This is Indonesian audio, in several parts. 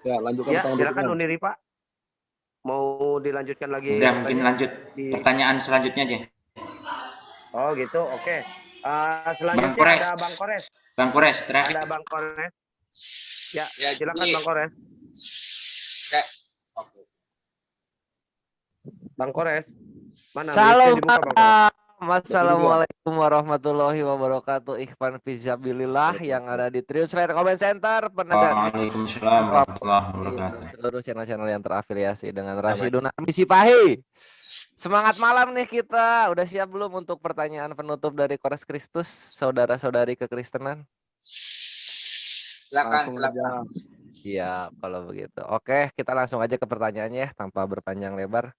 Ya, lanjutkan Ya, pertanyaan silakan berikutnya. Uniri Pak. Mau dilanjutkan lagi? Udah, mungkin katanya lanjut pertanyaan selanjutnya aja. Oh gitu, oke. Bang Selanjutnya Kores. ada Bang Kores. Bang Kores, terakhir. Ada Bang Kores. Ya, Ya, silakan ini- Bang Kores. Oke. Bang Kores. Mana Salam mic-nya dibuka Bang Kores? Assalamualaikum warahmatullahi wabarakatuh. Ikhwan Fizabilillah yang ada di Trius Rare Comment Center penegak Waalaikumsalam warahmatullahi wabarakatuh. dan seluruh channel-channel yang terafiliasi dengan Rasyidun Misi Fahi. Semangat malam nih kita. Udah siap belum untuk pertanyaan penutup dari Kores Kristus, saudara-saudari kekristenan? Silakan. Iya, kalau begitu. Oke, kita langsung aja ke pertanyaannya tanpa berpanjang lebar.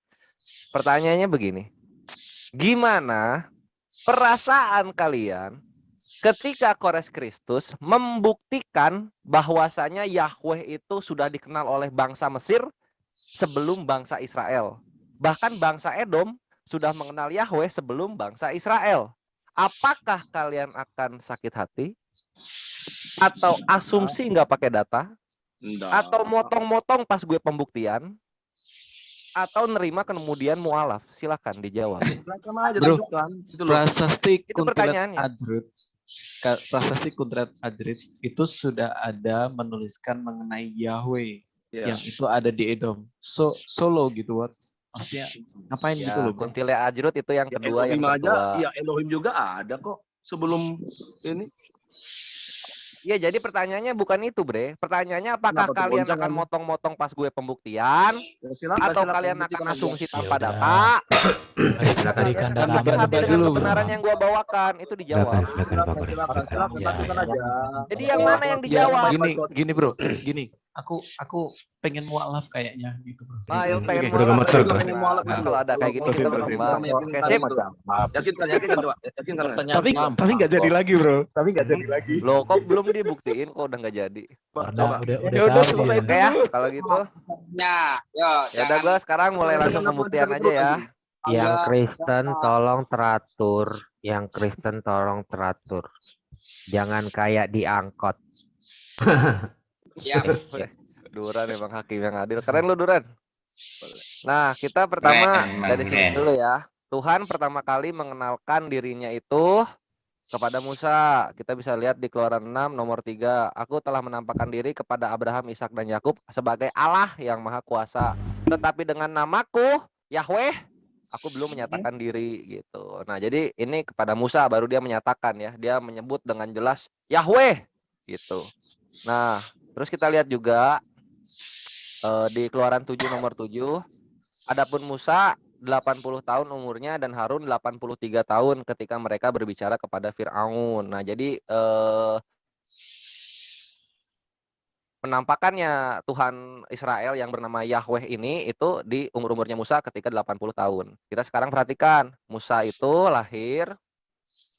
Pertanyaannya begini. Gimana perasaan kalian ketika Kores Kristus membuktikan bahwasanya Yahweh itu sudah dikenal oleh bangsa Mesir sebelum bangsa Israel? Bahkan bangsa Edom sudah mengenal Yahweh sebelum bangsa Israel. Apakah kalian akan sakit hati? Atau asumsi nggak pakai data? Atau motong-motong pas gue pembuktian? Atau nerima kemudian mualaf? Silakan dijawab. Silakan aja Bro, tunjukkan. Gitu loh. Prasasti Itu Kuntret pertanyaannya. Adrit, Prasasti Kuntret Adrit itu sudah ada menuliskan mengenai Yahweh Ya. yang itu ada di Edom. Solo gitu, what? Maksudnya ngapain gitu Ya, loh, bro? Kuntile Ajrut itu yang Ya, kedua, yang Elohim aja, kedua. ya Elohim juga ada kok sebelum ini. Iya, jadi pertanyaannya bukan itu, Bre. Pertanyaannya apakah Kenapa kalian terboncengan? akan motong-motong pas gue pembuktian Ya, silakan, atau silakan, kalian akan buktikan aja. asumsi tanpa Ya udah. data? Ayo silakan Kalian ikan akan dan sakit aman hati dengan dulu, kebenaran yang gue bawakan, itu dijawab. silakan Pak Kores. Silakan, Ya. satukan aja. Jadi yang mana yang dijawab? Gini bro, gini. Aku pengen mualaf kayaknya gitu, bro. Ayo pengen Udah mualaf, gemeter, pengen tuh. mualaf. Nah, kalau ada kayak gini kita berkembang. Oke, sip. Yakinkan, Doa. Yakinkan. Tapi nggak jadi lagi, bro. Tapi nggak jadi lagi. Loh, kok belum dibuktiin kok udah nggak jadi? Udah Ya udah tahu selesai dia. Oke ya, kalau gitu. Ya, yo, Ya udah gue sekarang mulai langsung pembuktian aja ya. Yang Kristen tolong teratur, yang Kristen tolong teratur. Jangan kayak di angkot. Ya, Duran emang hakim yang adil. Keren lu Duran. Nah, kita pertama Keren, dari sini keren. dulu ya. Tuhan pertama kali mengenalkan dirinya itu kepada Musa. Kita bisa lihat di Keluaran 6 nomor 3. Aku telah menampakkan diri kepada Abraham, Ishak dan Yakub sebagai Allah yang Maha Kuasa. Tetapi dengan namaku Yahweh, aku belum menyatakan diri gitu. Nah, jadi ini kepada Musa baru dia menyatakan ya. Dia menyebut dengan jelas Yahweh gitu. Nah, terus kita lihat juga di Keluaran 7 nomor 7. Adapun Musa 80 tahun umurnya dan Harun 83 tahun ketika mereka berbicara kepada Firaun. Nah, jadi penampakannya Tuhan Israel yang bernama Yahweh ini itu di umur-umurnya Musa ketika 80 tahun. Kita sekarang perhatikan, Musa itu lahir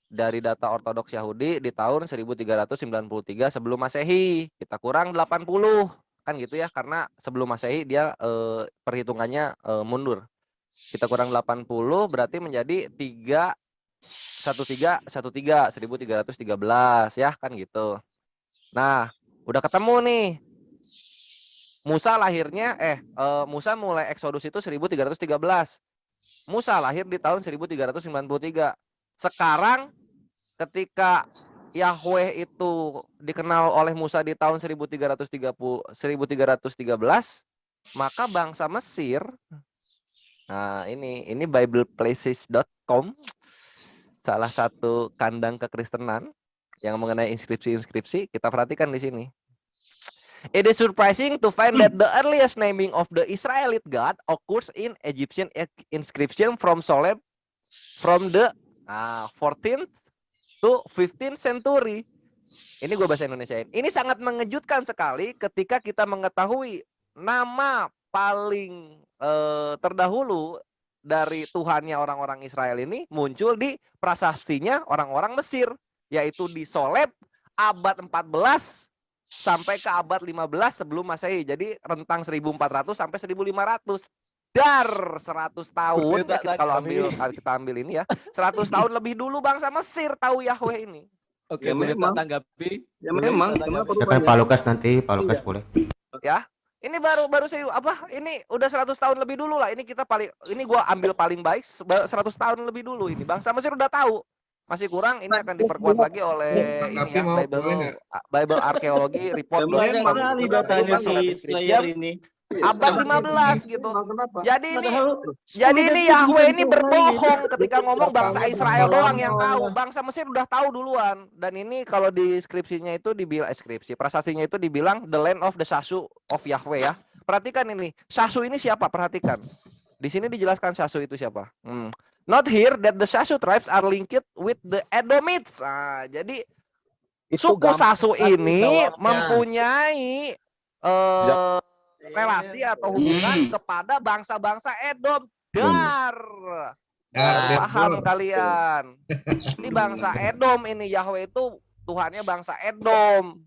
dari data ortodoks Yahudi di tahun 1393 sebelum Masehi. Kita kurang 80 kan gitu ya, karena sebelum Masehi dia perhitungannya mundur. Kita kurang 80 berarti menjadi 1313 ya kan gitu. Nah, udah ketemu nih. Musa lahirnya Musa mulai Eksodus itu 1313. Musa lahir di tahun 1393. Sekarang ketika Yahweh itu dikenal oleh Musa di tahun 1313, maka bangsa Mesir, nah ini bibleplaces.com, salah satu kandang kekristenan yang mengenai inskripsi-inskripsi, kita perhatikan di sini. It is surprising to find that the earliest naming of the Israelite God occurs in Egyptian inscription from Soleb from the 14th to 15th century. Ini gue bahasa Indonesiain. Ini sangat mengejutkan sekali ketika kita mengetahui nama paling terdahulu dari Tuhannya orang-orang Israel ini muncul di prasastinya orang-orang Mesir, yaitu di Soleb abad 14 sampai ke abad 15 sebelum Masehi. Jadi rentang 1400 sampai 1500. Dar 100 tahun ya, kita ambil ini ya. 100 tahun lebih dulu bangsa Mesir tahu Yahweh ini. Oke, Ya, boleh memang. tak tanggapi? Ya memang. Silakan Pak Lukas nanti, Pak Lukas boleh. Ya. Ini baru saya apa? Ini udah 100 tahun lebih dulu lah. Ini kita gua ambil paling baik 100 tahun lebih dulu ini. Bangsa Mesir udah tahu. Masih kurang ini akan diperkuat lagi oleh ini ya Bible arkeologi report. datanya si Slayer ini. Abad 15 gitu. Jadi ini Yahweh ini berbohong ketika ngomong bangsa Israel doang yang tahu. Bangsa Mesir udah tahu duluan. Dan ini kalau di skripsinya itu dibilang prasasinya itu dibilang the land of the Shasu of Yahweh ya. Perhatikan ini. Shasu ini siapa? Perhatikan. Di sini dijelaskan Shasu itu siapa. Not here that the Shasu tribes are linked with the Edomites. Nah, jadi suku Shasu ini mempunyai relasi atau hubungan kepada bangsa-bangsa Edom. Paham kalian? Ini bangsa Edom ini Yahweh itu Tuhannya bangsa Edom.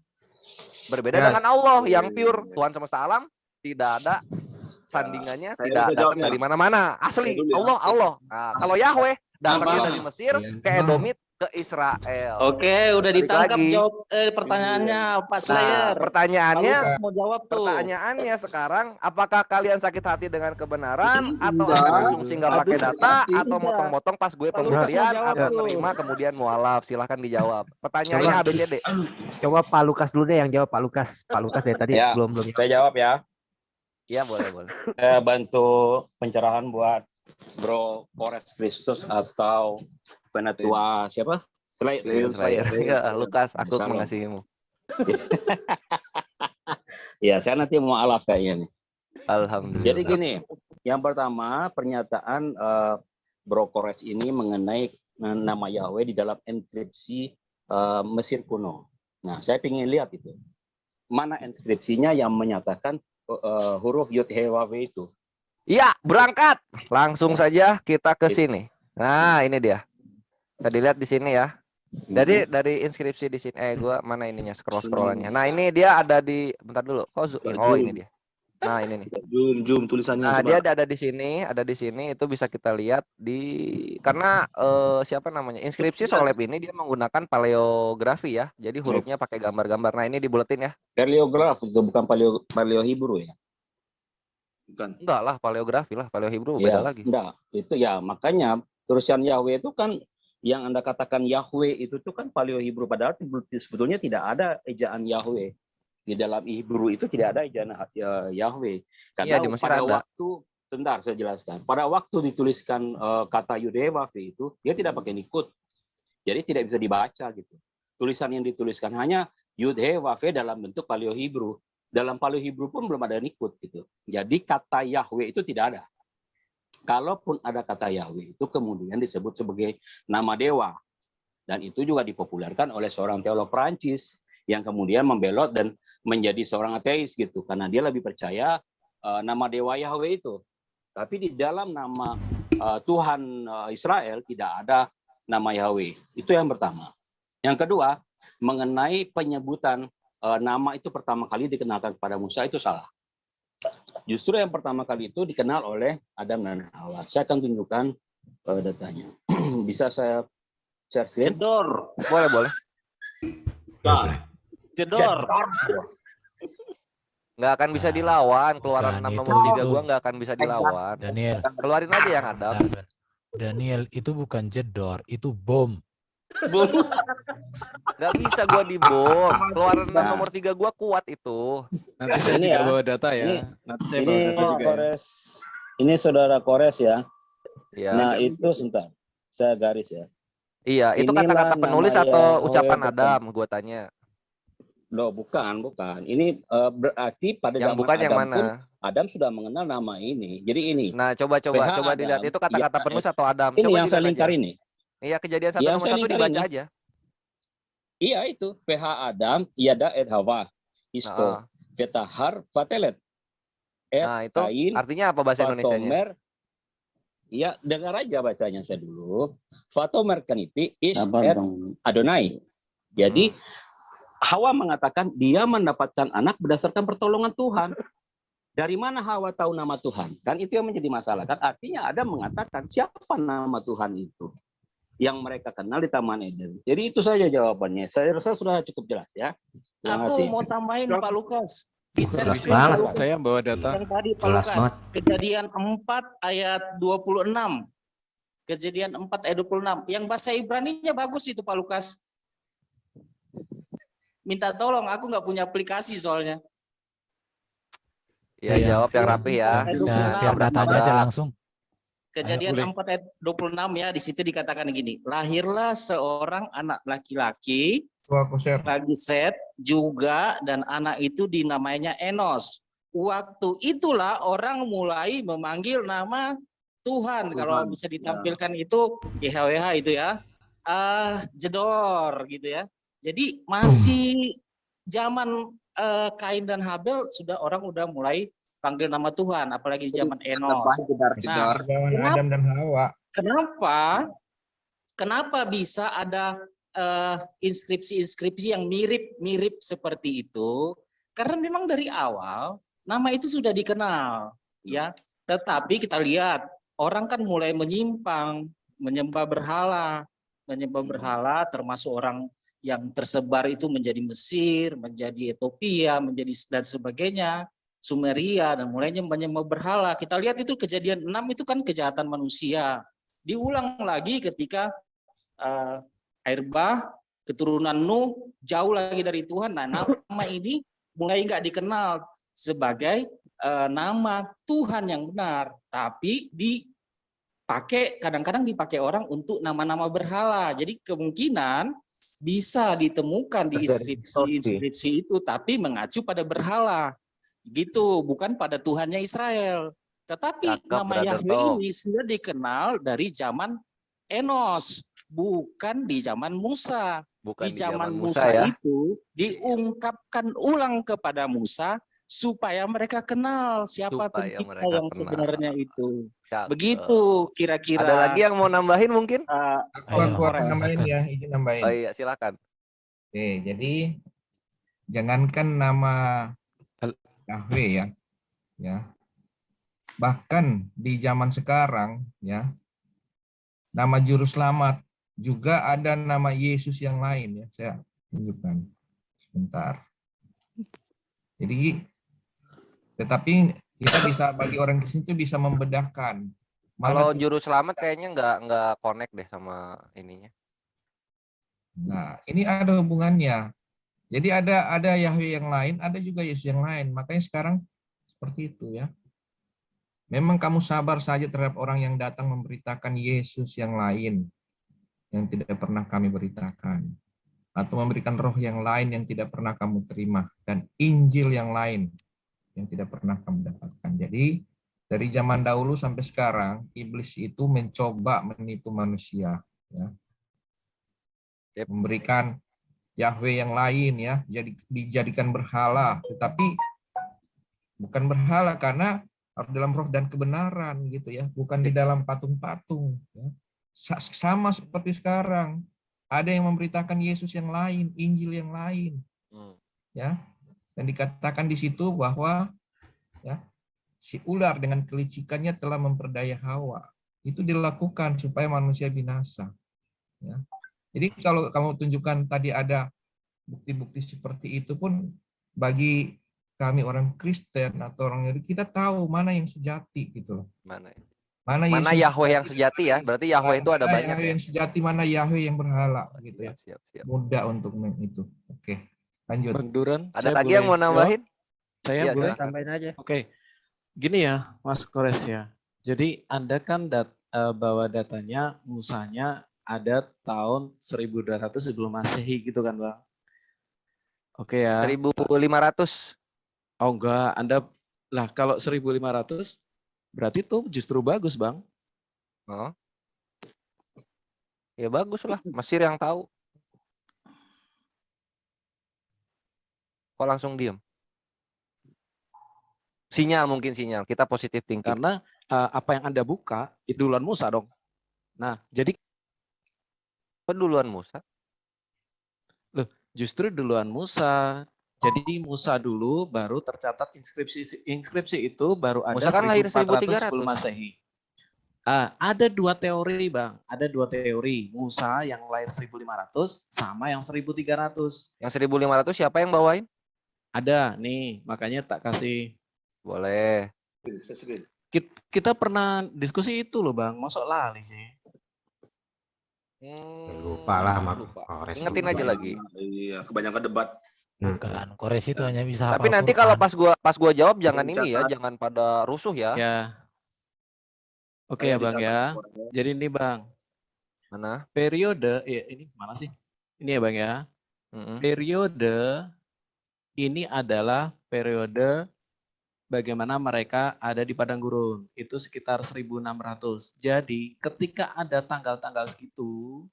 Berbeda dengan Allah yang pure, Tuhan semesta alam, tidak ada sandingannya, tidak datang dari mana-mana. Asli Allah. Nah, kalau Yahweh datangnya dari Mesir ke Edomit ke Israel. Oke, udah ditangkap jawab pertanyaannya Pak Slayer. Pertanyaannya mau jawab tuh. Pertanyaannya sekarang, apakah kalian sakit hati dengan kebenaran atau akan asumsi nggak pakai data atau motong-motong pas gue pembuktian atau terima kemudian mualaf? Silahkan dijawab. Pertanyaannya ABCD. Coba Pak Lukas dulu deh yang jawab. Pak Lukas dari tadi Ya, belum. Saya jawab ya. Iya boleh. Saya bantu pencerahan buat Bro Kores Kristus atau penatua siapa? Slayer. Ya, Lukas, aku Salam. mengasihimu. Ya, saya nanti mau alaf kayaknya nih. Alhamdulillah. Jadi gini, yang pertama pernyataan Bro Kores ini mengenai nama Yahweh di dalam inskripsi Mesir kuno. Nah, saya ingin lihat itu. Mana inskripsinya yang menyatakan huruf Yud He Waw itu? Iya, berangkat. Langsung saja kita ke sini. Nah, ini dia. Bisa dilihat di sini ya. Jadi dari inskripsi di sini, gua mana ininya scrollannya. Nah, ini dia ada di, bentar dulu. Oh, ini dia. Nah, ini nih. Zoom tulisannya. Nah, coba. dia ada di sini, itu bisa kita lihat karena siapa namanya? Inskripsi Soleb ini dia menggunakan paleografi ya. Jadi hurufnya pakai gambar-gambar. Nah, ini dibuletin ya. Paleograf itu bukan paleo Hebrew ya. Bukan. Enggak lah, paleografi lah, paleo Hebrew Ya, beda lagi. enggak. Itu ya, makanya tulisan Yahweh itu kan yang Anda katakan Yahweh itu tuh kan paleo Hebrew, padahal sebetulnya tidak ada ejaan Yahweh. Di dalam Hebrew itu tidak ada ejaan Yahweh. Karena Iya, di Mesir pada ada. waktu, sebentar saya jelaskan. Pada waktu dituliskan kata Yud-He-Wav itu, dia tidak pakai nikut. Jadi tidak bisa dibaca gitu. Tulisan yang dituliskan hanya Yud-He-Wav dalam bentuk paleo Hebrew. Dalam paleo Hebrew pun belum ada nikut gitu. Jadi kata Yahweh itu tidak ada. Kalaupun ada kata Yahweh itu kemudian disebut sebagai nama dewa. Dan itu juga dipopulerkan oleh seorang teolog Prancis yang kemudian membelot dan menjadi seorang ateis gitu. Karena dia lebih percaya nama dewa Yahweh itu. Tapi di dalam nama Tuhan Israel tidak ada nama Yahweh. Itu yang pertama. Yang kedua, mengenai penyebutan nama itu pertama kali dikenalkan kepada Musa itu salah. Justru yang pertama kali itu dikenal oleh Adam dan Hawa. Saya akan tunjukkan datanya. Bisa saya share screen? Jedor. Boleh. Jedor. Nggak akan bisa dilawan. Keluaran 6 nomor 3 gua nggak akan bisa dilawan. Daniel, Keluarin aja yang Adam. Daniel itu bukan jedor, itu bom. Nggak bisa gua dibom. Keluaran 6 nomor 3 gua kuat itu. Nanti saya Ini juga ya. bawa data ya. Nanti saya bawa Ini data juga. Ya. Kores. Ini saudara Kores ya. Ya. Nah itu sebentar. Saya garis ya. Iya, itu Inilah kata-kata penulis nama atau Yahweh ucapan bertemu. Adam, gua tanya. Loh, bukan. Ini berarti pada Yang zaman bukan yang Adam mana? pun Adam sudah mengenal nama ini. Jadi ini. Nah, coba PH dilihat Adam, itu kata-kata ya, penulis atau Adam. Ini Coba yang saya dilihat lingkar aja. ini. Iya, Kejadian 1 Yang nomor saya 1 lingkar dibaca ini. aja. Iya itu. PH Adam, Yada et Hawa. Isto. Petahar Fatelet. Nah, itu Kain, artinya apa bahasa Indonesianya? Fatomer. Iya, dengar aja bacanya saya dulu. Fatomer kaniti is et Adonai. Jadi Hawa mengatakan dia mendapatkan anak berdasarkan pertolongan Tuhan. Dari mana Hawa tahu nama Tuhan? Kan itu yang menjadi masalah. Kan artinya Adam mengatakan siapa nama Tuhan itu yang mereka kenal di Taman Eden. Jadi itu saja jawabannya. Saya rasa sudah cukup jelas ya. Terima Aku kasih. mau tambahin Pak Lukas. Di share Jelas screen banget. Pak Lukas. Saya bawa data. Yang tadi Pak Jelas Lukas, banget. Kejadian 4 ayat 26. Kejadian 4 ayat 26. Yang bahasa Ibrani-nya bagus itu Pak Lukas. Minta tolong, aku nggak punya aplikasi soalnya. Ya, Iya. jawab yang rapi ya. Bisa share datanya aja langsung. Kejadian Boleh. 4 ayat 26 ya, di situ dikatakan gini, lahirlah seorang anak laki-laki bagi Set juga, dan anak itu dinamainya Enos. Waktu itulah orang mulai memanggil nama Tuhan. Kalau bisa ditampilkan itu YHWH itu ya, Jedor gitu ya. Jadi masih zaman Kain dan Habel sudah orang udah mulai panggil nama Tuhan, apalagi di zaman Enos. Nah, Adam dan Hawa. kenapa bisa ada inskripsi-inskripsi yang mirip-mirip seperti itu? Karena memang dari awal nama itu sudah dikenal, ya. Tetapi kita lihat orang kan mulai menyimpang, menyembah berhala, termasuk orang yang tersebar itu menjadi Mesir, menjadi Ethiopia, menjadi dan sebagainya, Sumeria, dan mulainya menyembah berhala. Kita lihat itu kejadian 6 itu kan kejahatan manusia. Diulang lagi ketika air bah, keturunan Nuh jauh lagi dari Tuhan. Nah, nama ini mulai nggak dikenal sebagai nama Tuhan yang benar, tapi kadang-kadang dipakai orang untuk nama-nama berhala. Jadi kemungkinan bisa ditemukan di inskripsi itu, tapi mengacu pada berhala, gitu, bukan pada Tuhannya Israel. Tetapi Cakep, nama Brother Yahweh Tom. ini sudah dikenal dari zaman Enos, bukan di zaman Musa. Bukan Di zaman Musa ya. itu diungkapkan ulang kepada Musa supaya mereka kenal siapa Supaya pencipta mereka yang kenal. sebenarnya itu. Cakep. Begitu kira-kira. Ada lagi yang mau nambahin mungkin? Aku akan nambahin ya, izin nambahin. Oh iya, silakan. Oke, jadi jangankan nama Yahweh ya. Bahkan di zaman sekarang ya, nama juru selamat juga ada nama Yesus yang lain ya. Saya tunjukkan sebentar. Jadi, tetapi kita bisa, bagi orang Kristen itu bisa membedakan. Kalau juru selamat kayaknya nggak connect deh sama ininya. Nah, ini ada hubungannya. Jadi ada Yahweh yang lain, ada juga Yesus yang lain. Makanya sekarang seperti itu ya. Memang kamu sabar saja terhadap orang yang datang memberitakan Yesus yang lain yang tidak pernah kami beritakan, atau memberikan roh yang lain yang tidak pernah kamu terima, dan Injil yang lain yang tidak pernah kamu dapatkan. Jadi dari zaman dahulu sampai sekarang iblis itu mencoba menipu manusia ya. Memberikan Yahweh yang lain ya, jadi dijadikan berhala, tetapi bukan berhala karena harus dalam roh dan kebenaran gitu ya, bukan di dalam patung-patung ya. Sama seperti sekarang ada yang memberitakan Yesus yang lain, Injil yang lain ya, dan dikatakan di situ bahwa ya, si ular dengan kelicikannya telah memperdaya Hawa. Itu dilakukan supaya manusia binasa ya. Jadi kalau kamu tunjukkan tadi ada bukti-bukti seperti itu pun, bagi kami orang Kristen atau orang Yahudi, kita tahu mana yang sejati gitu loh. Mana Mana Yahweh yang sejati ya? Berarti Yahweh itu ada mana banyak Yahweh ya? yang sejati, mana Yahweh yang berhala gitu ya. Siap. Mudah untuk itu. Oke, lanjut. Bang Duran, Ada saya lagi yang mau boleh nambahin? jawab? Saya Iya, boleh silakan. Tambahin aja. Oke, gini ya, Mas Kores ya. Jadi Anda kan bawa datanya, Musanya ada tahun 1200 sebelum Masehi gitu kan, Bang? Oke ya. 1500. Oh enggak, Anda lah kalau 1500 berarti tuh justru bagus, Bang. Oh. Ya bagus lah, Mesir yang tahu. Kok langsung diem? Mungkin sinyal. Kita positif thinking. Karena apa yang Anda buka itu duluan Musa dong. Nah, jadi Kok duluan Musa? loh, justru duluan Musa. Jadi Musa dulu baru tercatat inskripsi itu baru ada Musa kan lahir 1400 sebelum 1300. Masehi. Ada dua teori, Bang. Ada dua teori. Musa yang lahir 1500 sama yang 1300. Yang 1500 siapa yang bawain? Ada nih, makanya tak kasih. Boleh. Kita pernah diskusi itu loh Bang, masuk lali sih. Lupa lah sama Lupa. Kores Ingetin juga. aja lagi. Iya, kebanyakan debat. Bukan, Kores itu hanya bisa Tapi hafal nanti kalau Quran. pas gua jawab jangan Catat. ini ya, jangan pada rusuh ya. Ya. Oke ya Bang ya. Jadi ini Bang, Mana? periode ini mana sih? Ini ya Bang ya. Periode ini adalah periode bagaimana mereka ada di padang gurun. Itu sekitar 1600. Jadi ketika ada tanggal-tanggal segitu,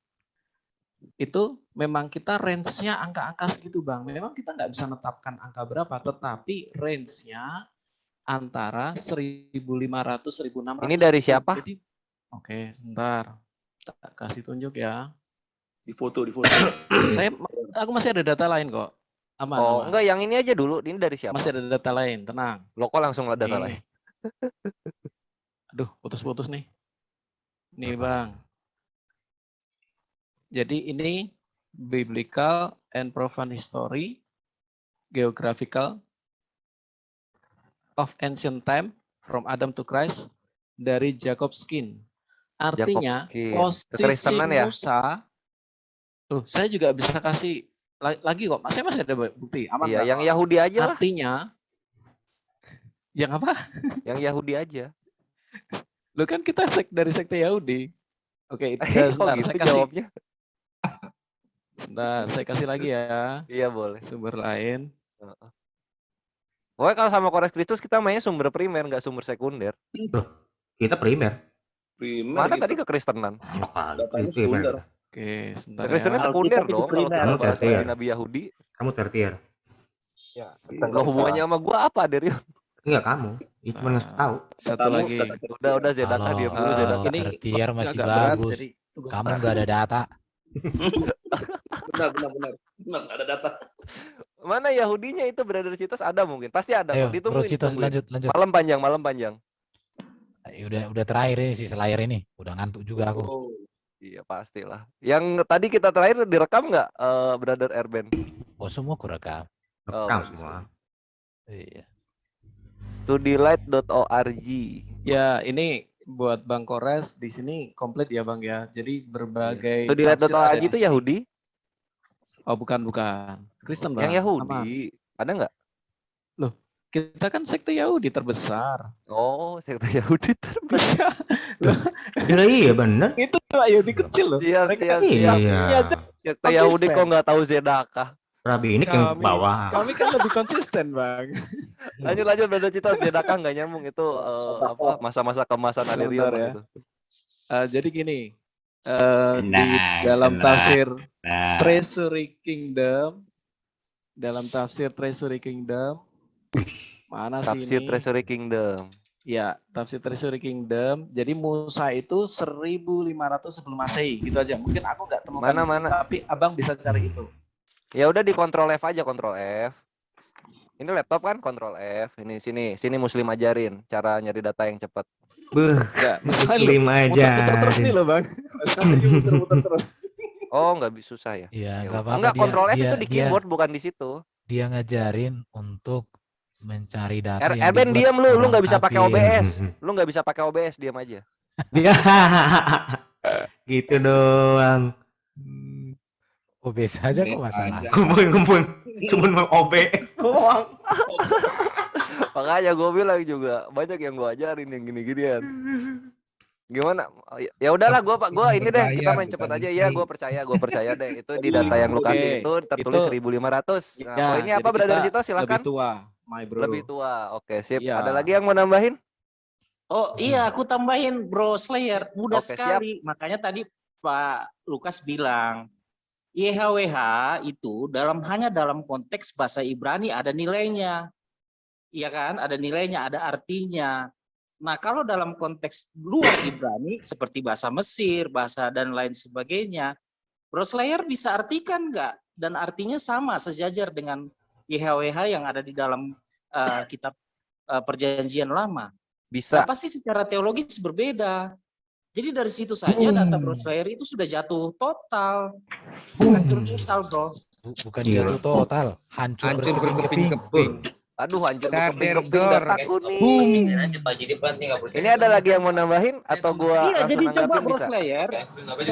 itu memang kita range-nya angka-angka segitu Bang. Memang kita nggak bisa menetapkan angka berapa, tetapi range-nya antara 1500-1600. Ini dari siapa? Jadi, oke, sebentar. Tak kasih tunjuk ya. Di foto. Aku masih ada data lain kok. Aman, aman. Enggak, yang ini aja dulu. Ini dari siapa? Masih ada data lain, tenang. Lo kok langsung ada data lain? Aduh, putus-putus nih. Nih Bang. Jadi ini Biblical and Profound History, Geographical of Ancient Time, from Adam to Christ, dari Jacob Skin. Artinya, posisi Kekristenan ya? Musa, tuh saya juga bisa kasih lagi kok, masih ada bukti. Aman Iya, nggak? yang Yahudi aja lah. Artinya, yang apa? Yang Yahudi aja. Lu kan kita dari sekte Yahudi. Oke, Oh sebentar, gitu saya kasih. jawabnya. Nah, saya kasih lagi ya. Iya boleh. Sumber lain. Pokoknya kalau sama Kores Kristus kita mainnya sumber primer, nggak sumber sekunder. Kita primer. Mana tadi kekristenan? Datanya sekunder. Oke, sebentar Kekristenan ya. sekunder dong kalau kita Kamu bahas tertier. dari Nabi Yahudi. Kamu tertier. Ya, lo hubungannya sama gua apa, Derion? Enggak kamu. Itu cuma ngasih tahu. Satu lagi. Udah Zedaka diam dulu Zedaka. Ini Tertier masih agak berat, bagus. jadi tunggu Kamu sebentar. nggak ada data. Benar, nggak ada data. Mana Yahudinya itu Brother Citos ada mungkin. Pasti ada Ayo, kok. Ditungguin. Bro Citos, ditungguin. lanjut. Malam panjang. Udah terakhir ini sih selayar ini. Udah ngantuk juga aku. Iya pastilah. Yang tadi kita terakhir direkam nggak, Brother Erben? Oh, semua aku rekam. Rekam bagus. semua. Iya. Studylight.org. Ya, ini buat Bang Kores di sini komplit ya Bang ya. Jadi berbagai Studylight.org itu Yahudi? Oh, bukan. Kristen Bang. Yang Yahudi. Ada nggak? Loh, kita kan sekte Yahudi terbesar. Oh, sekte Yahudi terbesar. Iya bener. Itu Yahudi kecil loh. Siap. Iya. Sekte Yahudi kok nggak tahu Zedaka? Rabi ini yang bawah. Kami kan lebih konsisten Bang. Lanjut Brother Citos. Zedaka nggak nyambung itu apa masa-masa kemasan Aderion ya. gitu. Jadi gini, di dalam tafsir Treasury Kingdom, mana sih Tafsir ini? Treasury Kingdom. Ya, tafsir Treasury Kingdom. Jadi Musa itu 1500 sebelum Masehi, gitu aja. Mungkin aku nggak temukan di sini, Mana? tapi Abang bisa cari itu. Ya udah di Ctrl F aja, Ctrl F. Ini laptop kan, Ctrl F. Ini sini Muslim ajarin cara nyari data yang cepat. Enggak, Muslim muter-muter terus nih aja. loh Bang. Muter-muter terus. Oh, nggak bisa susah ya? Iya, Ya nggak udah. apa-apa. Enggak, Ctrl F Dia- itu di dia- keyboard bukan di situ. Dia ngajarin untuk mencari data yang Erben dibuat diam lu orang nggak bisa pakai kafir. OBS. Lu nggak bisa pakai OBS, diam aja. Dia gitu doang. OBS aja kok masalah. Kumpul. Cuma mau OBS doang. Makanya gue bilang juga banyak yang gue ajarin yang gini-ginian. Gimana? Ya udahlah, gua ini deh, kita main cepet aja ya. Gue percaya deh. Itu di data yang lu kasih itu tertulis 1500. Nah, Ya, ini apa jadi Brother kita Cito? Silakan. Lebih tua, my bro. Lebih tua. Oke, sip. Iya. Ada lagi yang mau nambahin? Oh iya, aku tambahin Bro Slayer, mudah Oke, sekali. Makanya tadi Pak Lukas bilang YHWH itu hanya dalam konteks bahasa Ibrani ada nilainya, iya kan? Ada nilainya, ada artinya. Nah kalau dalam konteks luar Ibrani seperti bahasa Mesir, bahasa dan lain sebagainya, Bro Slayer bisa artikan nggak? Dan artinya sama sejajar dengan YHWH yang ada di dalam kitab Perjanjian Lama. Bisa. Nah, pasti secara teologis berbeda. Jadi dari situ saja data Bro Slayer itu sudah jatuh total. Hancur total, Bro. Bukan Iya. jatuh total, hancur Hancur berkeping-keping. berkeping-keping. Aduh, hancur Dader berkeping-keping dor. dataku nih. Boom. Ini ada lagi yang mau nambahin atau gua Iya, jadi langsung coba nanggapin Bro bisa? Slayer. Contoh tadi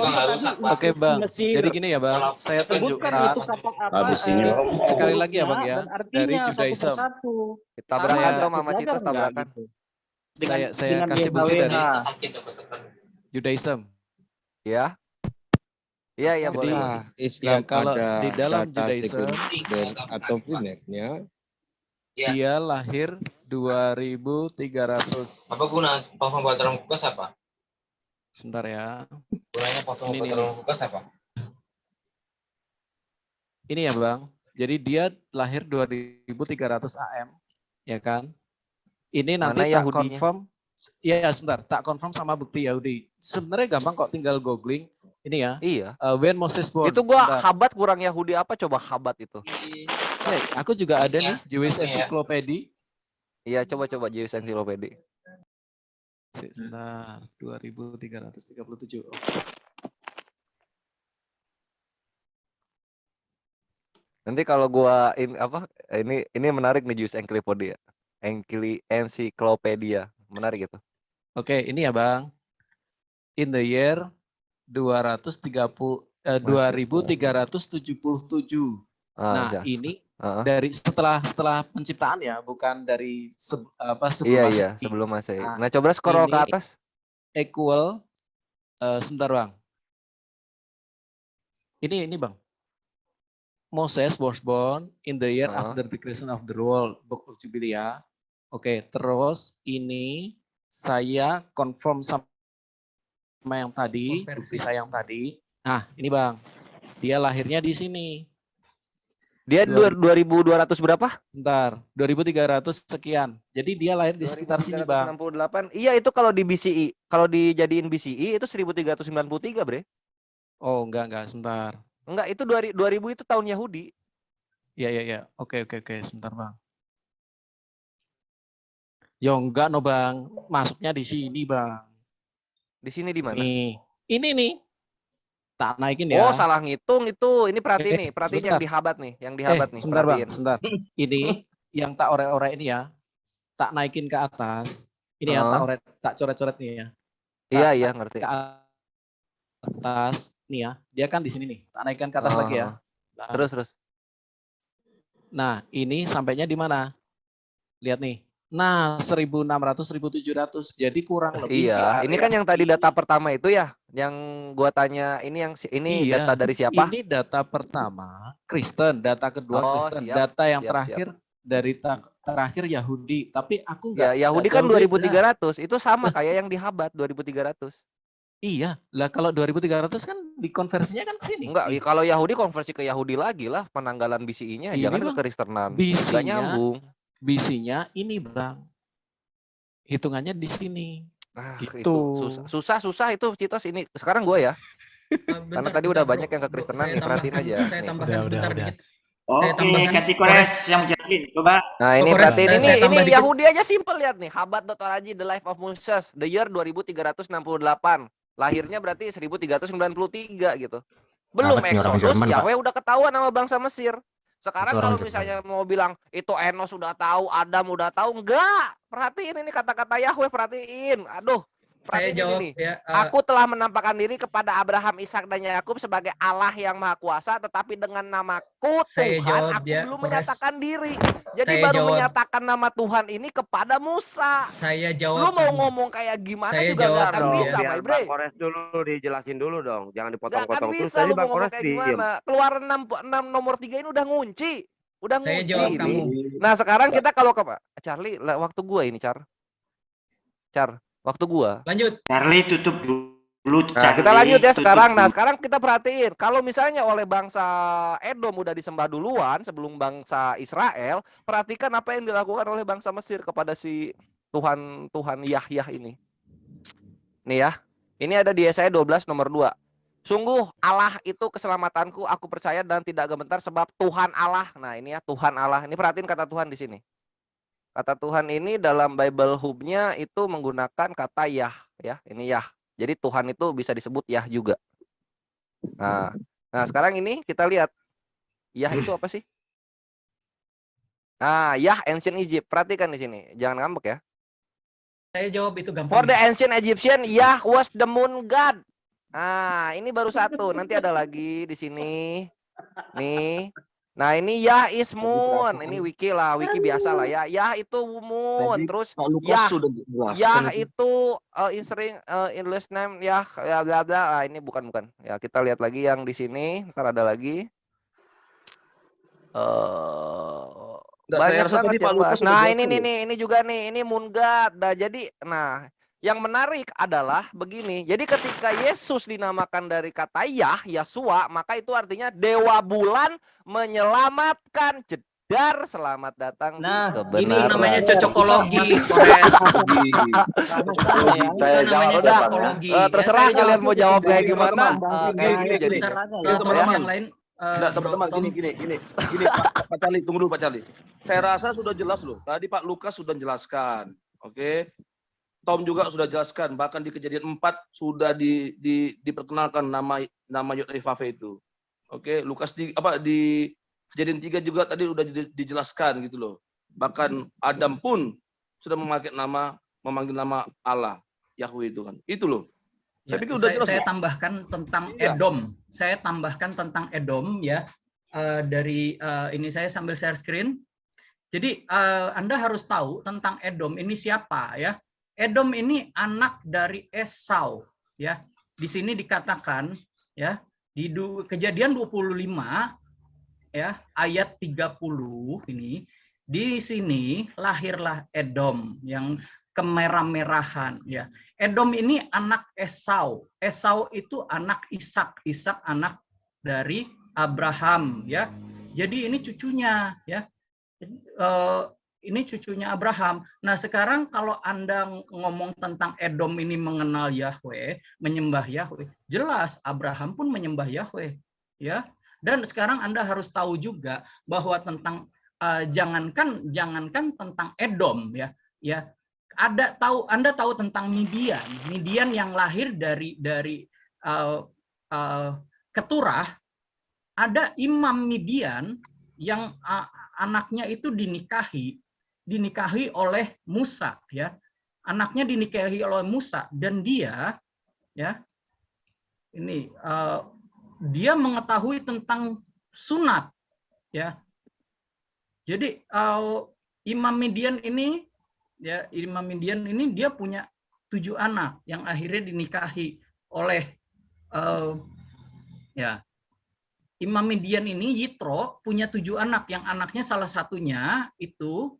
Oke Bang, Mesir. jadi gini ya Bang, saya Sebutkan itu tunjukkan kata apa Habis ini sekali lagi ya Bang hurufnya ya, dan dari artinya satu Judaism. persatu. Tabrakan Saya- dong sama Belajar Citos, nggak tabrakan. gitu? Saya kasih bukti dari Judaism. Ya. Iya, iya Jadi, boleh. Apakah Islam ya, kalau ada di dalam data Judaism, sekunder atau primernya? dia lahir 2300. Apa guna potong buat dalam kulkas apa? Sebentar ya. Gunanya potong Ini, buat ini. dalam kulkas apa? Ini ya Bang. Jadi dia lahir 2300 AM, ya kan? Ini nanti Mana tak Yahudinya? confirm. Ya, sebentar, tak confirm sama bukti Yahudi. Sebenarnya gampang kok, tinggal googling. Ini ya. Iya. When Moses born. Itu gua Sebentar. Habat kurang Yahudi apa coba Habat itu? Ya, aku juga ada nih Jewish Encyclopedia. Iya, coba Jewish Encyclopedia. Sebentar, 2337. Nanti kalau gua ini menarik nih Jewish Encyclopedia. Encyclopedia. Menarik gitu. Oke, ini ya Bang. In the year 2377. Nah, ya. ini dari setelah penciptaan ya, bukan dari sebelum Iya, Masehi. sebelum Masehi. Nah, Nah, coba scroll ke ini atas. Equal sebentar Bang. Ini Bang. Moses was born in the year after the creation of the world, Book of Jubilee ya. Oke, terus ini saya confirm sama yang tadi, bukti saya yang tadi. Nah, ini Bang. Dia lahirnya di sini. Dia 2200 berapa? Bentar, 2300 sekian. Jadi dia lahir di sekitar sini, Bang. 68. Iya, itu kalau di BCI. Kalau dijadiin BCI itu 1393, Bre. Oh, enggak, sebentar. Enggak, itu 2000 itu tahun Yahudi. Iya. Oke, sebentar, Bang. Yo, enggak no, Bang. Masuknya di sini, Bang. Di sini di mana? Nih. Ini nih. Tak naikin ya. Oh, salah ngitung itu. Ini perhatiin nih, perhatiin yang dihabat nih, nih. Sebentar, Bang, perhatiin. sebentar. Ini yang tak orek-orek ini ya. Tak naikin ke atas. Ini ya, tak coret-coret nih ya. Iya, ngerti. Ke atas nih ya. Dia kan di sini nih. Tak naikkan ke atas lagi ya. Nah. Terus. Nah, ini sampainya di mana? Lihat nih. Nah, 1600 1700. Jadi kurang lebih. Iya, ini kan yang tadi data pertama itu ya, yang gua tanya ini iya, data dari siapa? Ini data pertama Kristen, data kedua Kristen, siap, data yang terakhir dari terakhir Yahudi. Tapi aku enggak. Ya, Yahudi kan 2300, itu sama kayak yang di Habat 2300. Iya, lah kalau 2300 kan dikonversinya kan ke sini. Enggak, kalau Yahudi konversi ke Yahudi lagi lah penanggalan BCI-nya, jangan ke Kristenan. Enggak nyambung. BC-nya ini, Bang. Hitungannya di sini. Gitu. Itu susah itu Citos ini. Sekarang gue ya. Karena tadi udah banyak yang ke Kristenan nih, perhatiin aja. Saya tambahkan sebentar dikit. Oke, ganti Kores yang jelasin. Coba. Nah, ini perhatiin ini Yahudi aja simple, lihat nih. Habat.org The Life of Moses, the year 2368. Lahirnya berarti 1393 gitu. Belum Exodus, Yahweh udah ketahuan sama bangsa Mesir. Sekarang kalau misalnya mau bilang itu Enos sudah tahu, Adam udah tahu, enggak. Perhatiin ini kata-kata Yahweh, perhatiin. Aduh, perhatiin ini. Aku telah menampakkan diri kepada Abraham, Ishak dan Yakub sebagai Allah yang Maha Kuasa, tetapi dengan namaku Tuhan aku belum menyatakan diri. Jadi baru menyatakan nama Tuhan ini kepada Musa. Saya jawab. Lu mau ngomong kayak gimana juga gak akan bisa, biar my bre. Bang Kores dulu dijelasin dulu dong, jangan Gak dipotong-potong akan terus. bisa Tadi lu Bang mau ngomong Kores kayak diem. gimana. Keluaran 6 nomor 3 ini udah ngunci. Udah Saya ngunci jawab ini. kamu. Nah sekarang kita kalau ke Charlie, waktu gua ini Char, waktu gua. Lanjut. Charlie tutup dulu. Nah, kita lanjut ya sekarang. Nah, sekarang kita perhatiin. Kalau misalnya oleh bangsa Edom udah disembah duluan sebelum bangsa Israel, perhatikan apa yang dilakukan oleh bangsa Mesir kepada si Tuhan Yahya ini. Nih ya. Ini ada di Yesaya 12 nomor 2. Sungguh Allah itu keselamatanku, aku percaya dan tidak gemetar sebab Tuhan Allah. Nah, ini ya Tuhan Allah. Ini perhatiin kata Tuhan di sini. Kata Tuhan ini dalam Bible Hub-nya itu menggunakan kata Yah ya. Ini Yah. Jadi Tuhan itu bisa disebut Yah juga. Nah, sekarang ini kita lihat. Yah itu apa sih? Ah, Yah ancient Egypt. Perhatikan di sini. Jangan ngambek ya. Saya jawab itu gampang. For the ancient Egyptian, Yah was the moon god. Ah, ini baru satu. Nanti ada lagi di sini. Nih. Nah, ini Yah is moon. Ini wiki lah, wiki biasa lah ya. Yah itu moon. Terus Yah itu in last name Yah ya bla bla. Ah, ini bukan. Ya, kita lihat lagi yang di sini. Ntar ada lagi. Banyak banget ya, Mas. Nah, ini juga nih. Ini moon god. Nah, jadi yang menarik adalah begini. Jadi ketika Yesus dinamakan dari kata Yah, Yasua, maka itu artinya dewa bulan menyelamatkan. Jedar, selamat datang di kebenaran. Ini namanya cocokologi. Saya jawab udah. Terserah kalian mau jawab kayak gimana. Kayak gini jadi. Yang lain. Enggak, teman-teman, gini. Pak Charlie, tunggu dulu Pak Charlie. Saya rasa sudah jelas loh. Tadi Pak Lukas sudah menjelaskan. Oke. Tom juga sudah jelaskan, bahkan di kejadian 4 sudah diperkenalkan nama Yod-Heh-Vav-Veh itu. Oke, Lukas di kejadian 3 juga tadi sudah dijelaskan gitu loh. Bahkan Adam pun sudah memanggil nama Allah, Yahweh itu kan. Itu loh. Saya pikir udah jelas. Saya tambahkan tentang Edom. Saya tambahkan tentang Edom ya. Dari ini saya sambil share screen. Jadi Anda harus tahu tentang Edom ini siapa ya. Edom ini anak dari Esau ya. Di sini dikatakan ya di Kejadian 25 ya ayat 30 ini, di sini lahirlah Edom yang kemerah-merahan ya. Edom ini anak Esau. Esau itu anak Ishak. Ishak anak dari Abraham ya. Jadi ini cucunya ya. Ini cucunya Abraham. Nah, sekarang kalau Anda ngomong tentang Edom ini mengenal Yahweh, menyembah Yahweh, jelas Abraham pun menyembah Yahweh, ya. Dan sekarang Anda harus tahu juga bahwa tentang jangankan tentang Edom ya. Ya. Anda tahu tentang Midian. Midian yang lahir dari Keturah. Ada imam Midian yang anaknya itu dinikahi oleh Musa ya. Anaknya dinikahi oleh Musa dan dia ya ini dia mengetahui tentang sunat ya. Jadi Imam Midian ini dia punya 7 anak yang akhirnya dinikahi oleh ya. Imam Midian ini Yitro punya 7 anak yang anaknya salah satunya itu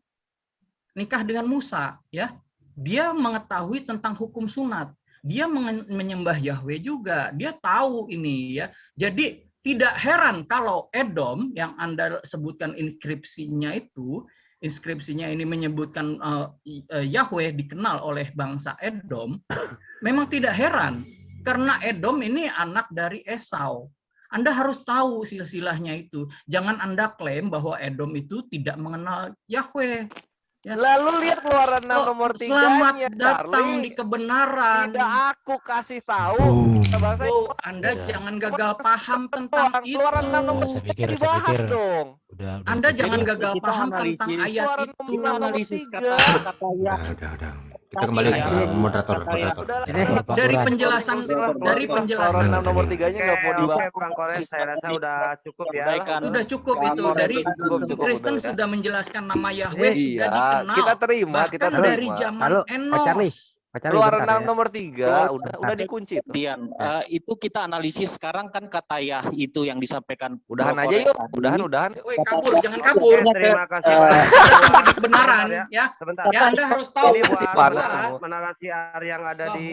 nikah dengan Musa ya. Dia mengetahui tentang hukum sunat. Dia menyembah Yahweh juga. Dia tahu ini ya. Jadi tidak heran kalau Edom yang Anda sebutkan inskripsinya ini menyebutkan Yahweh dikenal oleh bangsa Edom. Memang tidak heran karena Edom ini anak dari Esau. Anda harus tahu silsilahnya itu. Jangan Anda klaim bahwa Edom itu tidak mengenal Yahweh. Ya. Lalu lihat Keluaran 6 nomor 3. Selamat datang di kebenaran. Tidak aku kasih tahu. Anda jangan gagal paham tentang itu. Keluaran 6 nomor 3 dibahas dong. Anda jangan gagal paham tentang ayat itu. Analisis kata-kata ya. Kita kembali ke moderator. Dari penjelasan Keluaran 6 nomor 3-nya nggak mau dibahas. Bang Kores, saya rasa udah cukup ya. Sudah cukup itu dari Kristen sudah menjelaskan nama Yahweh sudah dikenal. Kita terima. Dari zaman Enos. Keluaran 6 nomor 3 udah dikunci. Itu kita analisis sekarang kan kata Yah itu yang disampaikan. Udahan aja yuk. Udahan. Woi, jangan kabur. Terima kasih. Kebenaran ya. Sebentar. Ya Anda harus tahu menarasi yang ada di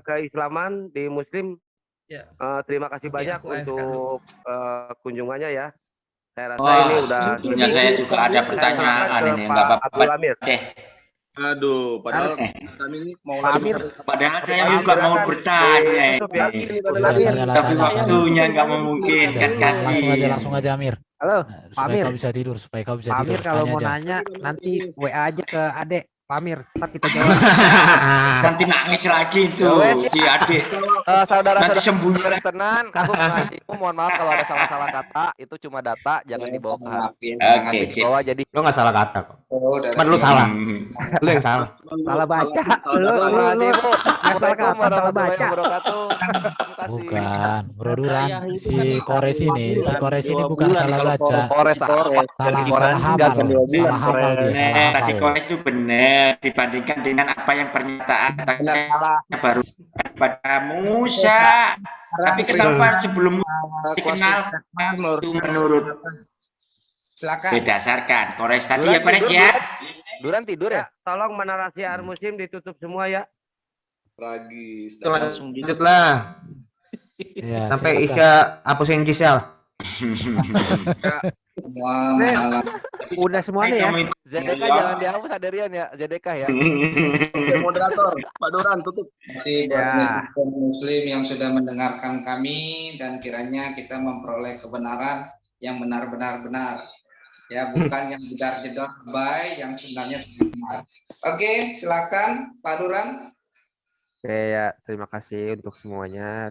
keislaman di Muslim. Ya. Terima kasih banyak untuk kunjungannya ya. Saya rasa Wah, ini udah. sebetulnya saya juga ada pertanyaan ini, nggak apa-apa deh. Aduh, padahal kami ini mau Padahal saya juga mau bertanya ini. Tapi waktunya nggak memungkinkan. Kasih. Langsung aja Amir. Halo, Pak Supaya Amir. kau bisa tidur, supaya kau bisa Pak tidur. Amir kalau Tanya mau aja. nanya nanti WA aja ke Adek. Pamir, ntar kita jawab. Nanti nangis lagi itu Ya wes, si adik. Saudara-saudara Nanti sembuh. Kristenan, aku mengasihimu. Mohon maaf kalau ada salah-salah kata. Itu cuma data, jangan dibawa ke hati. Oke, Nanti sip. dibawa jadi. Lo nggak salah kata kok. Oh, Cuman lu salah. Lu yang salah. Salah baca. Lu Mengasihimu. salah Assalamualaikum kata, salah warahmatullahi baca. wabarakatuh. Terima kasih. Bukan, Bro Duran. Si Kores ini bukan salah baca. Kores Salah hafal. Salah hafal dia, salah Bener, tadi hafal. Kores itu benar dibandingkan dengan apa yang pernyataan baru pada Musa. Tapi kenapa sebelum dikenal menurut Silakan. berdasarkan Kores tadi ya Kores ya. Duran tidur ya? Tolong menarasi air musim ditutup semua ya. Tragis. Lanjutlah. Ya, Sampai silakan. Isya hapusin Gisel. Udah semuanya ya. ZDK jangan dihapus Adrian ya, ZDK ya. Moderator, Pak Duran tutup. Terima kasih buat Muslim yang sudah mendengarkan kami dan kiranya kita memperoleh kebenaran yang benar-benar benar. Ya, bukan yang jedar-jedor baik yang sebenarnya benar. Oke, silakan Pak Duran. Oke ya, terima kasih untuk semuanya.